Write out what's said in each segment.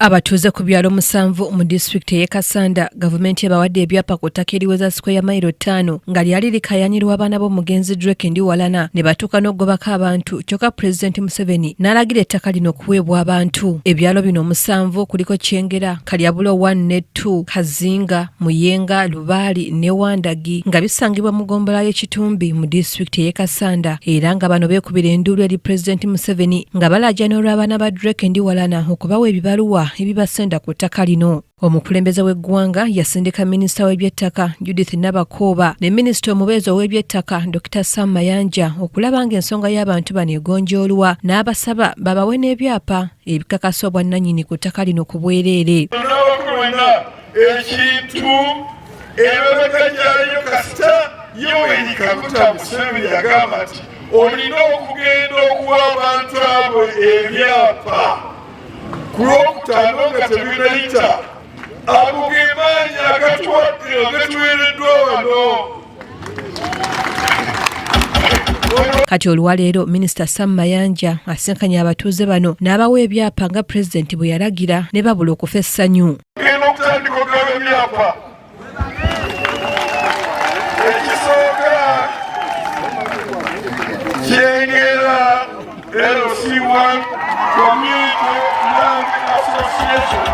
Abatuuze ku byalo 7 mu disitulikiti y'e Kasanda gavumenti yabawadde ebyapa ku ttaka eriweza sikweya mayiro 5 nga lyali likayanirwa abaana b'omugenzi Drake Ndiwalana ne batuuka n'oggobako abantu kyokka Pulezidenti Museveni n'alagira ettaka lino okuweebwa abantu. Ebyalo bino 7 kuliko Kyengera, Kalyabulo 1 ne 2, Kazinga, Muyenga, Lubaali ne Wandagi nga bisangibwa mu ggombolola y'Ekitumbi mu disitulikiti y'e Kasanda era nga bano beekubira enduulu eri Pulezidenti Museveni nga balajana olw'abaana ba Drake Ndiwalana okubawa ebibaluwa ebibasenda ku ttaka lino. Omukulembeze w'eggwanga yasindika minisita w'ebyettaka Judith Nabakooba ne minisita omubeezi ow'ebyettaka Dr. Sam Mayanja okulaba ng'ensonga y'abantu bano egonjoolwa n'abasaba babawe n'ebyapa ebikakasa obwannannyini ku ttaka lino ku bwereere. Ekintu emabega gyayo kasita Yoweri Kaguta Museveni yagamba nti olina okugenda okuwa abantu abo ebyapa ku Lwokutaano nga tebinayita ago ge maanyi agatuweereddwa wano. Kati olwaleero minisita Sam Mayanja asinkanye abatuuze bano n'abawa ebyapa nga pulezidenti bwe yalagira ne babula okufa essanyu. Genda okutandika okugaba ebyapa. Ekisooka Kyengera LC1 Community Land Association.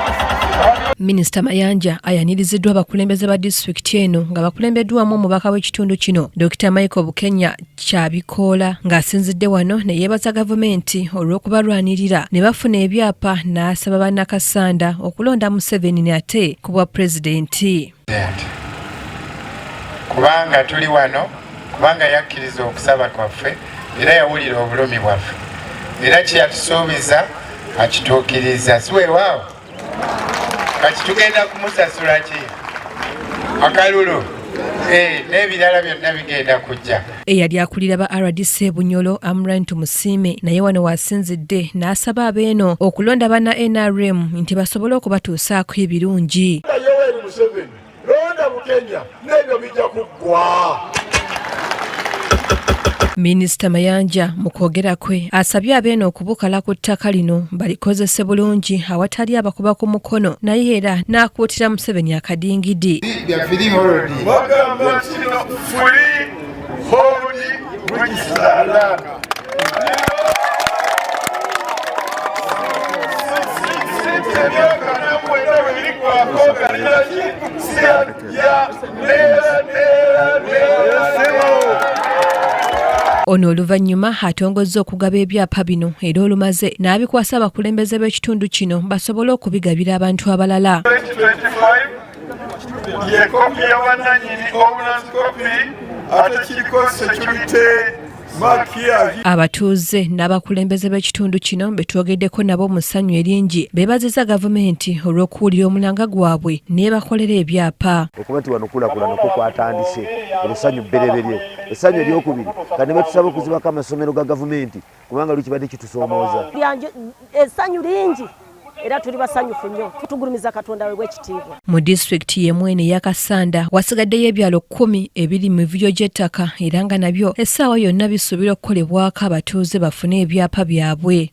Minisita Mayanja ayaniriziddwa abakulembeze ba disitulikiti eno nga bakulembeddwamu omubaka w'ekitundu kino Dr. Michael Bukenya Kyabikoola ng'asinzidde wano ne yeebaza gavumenti olw'okubalwanirira ne bafuna ebyapa n'asaba bannakasanda okulonda Museveni ne ate ku bwa pulezidenti. Kubanga tuli wano, kubanga yakkiriza okusaba kwaffe era yawulira obulumi bwaffe era kyeyatusuubiza akituukiriza si weewaawo. Kati tugenda kumusasula ki? Akalulu n'ebirala byonna bigenda kujja. Eyali akulira ba RDC Bunyolo Amran Tumusiime naye wano wasinzidde n'asaba abeeno okulonda banna NRM nti basobole okubatuusaako ebirungi. Yoweri Museveni londa Bukenya n'ebyo bijja kuggwa. Minisita Mayanja mu kwogera kwe asabye abeeno okubukala ku ttaka lino balikozese bulungi awatali abakuba ku mukono naye era n'akuutira Museveni akadingidi. Bagamba kino free hold register land. Ono oluvannyuma atongozza okugaba ebyapa bino era olumaze n'abikwasa abakulembeze b'ekitundu kino basobole okubigabira abantu abalala. Yekopi y'abannannyini obulansi kopi ate kiriko security makiyaji. Abatuuze n'abakulembeze b'ekitundu kino betwogeddeko nabo mu ssanyu eringi beebaziza gavumenti olw'okuwulira omulanga gwabwe n'ebakolera ebyapa. Okuba nti wano kulaakulana kwatandise essanyu bbereberye. Essanyu eryokubiri kati ne betusaba okuzibako amasomero ga gavumenti kubanga lukibadde kitusoomooza. Essanyu lingi era tuli basanyufu nnyo tutugulumiza Katonda we bw'ekitiibwa. Mu disitulikiti y'emwene eya Kasanda wasigaddeyo ebyalo 10 ebiri mu mivuyo gy'ettaka era nga nabyo essaawa yonna bisuubirwa okukolebwako abatuuze bafune ebyapa byabwe.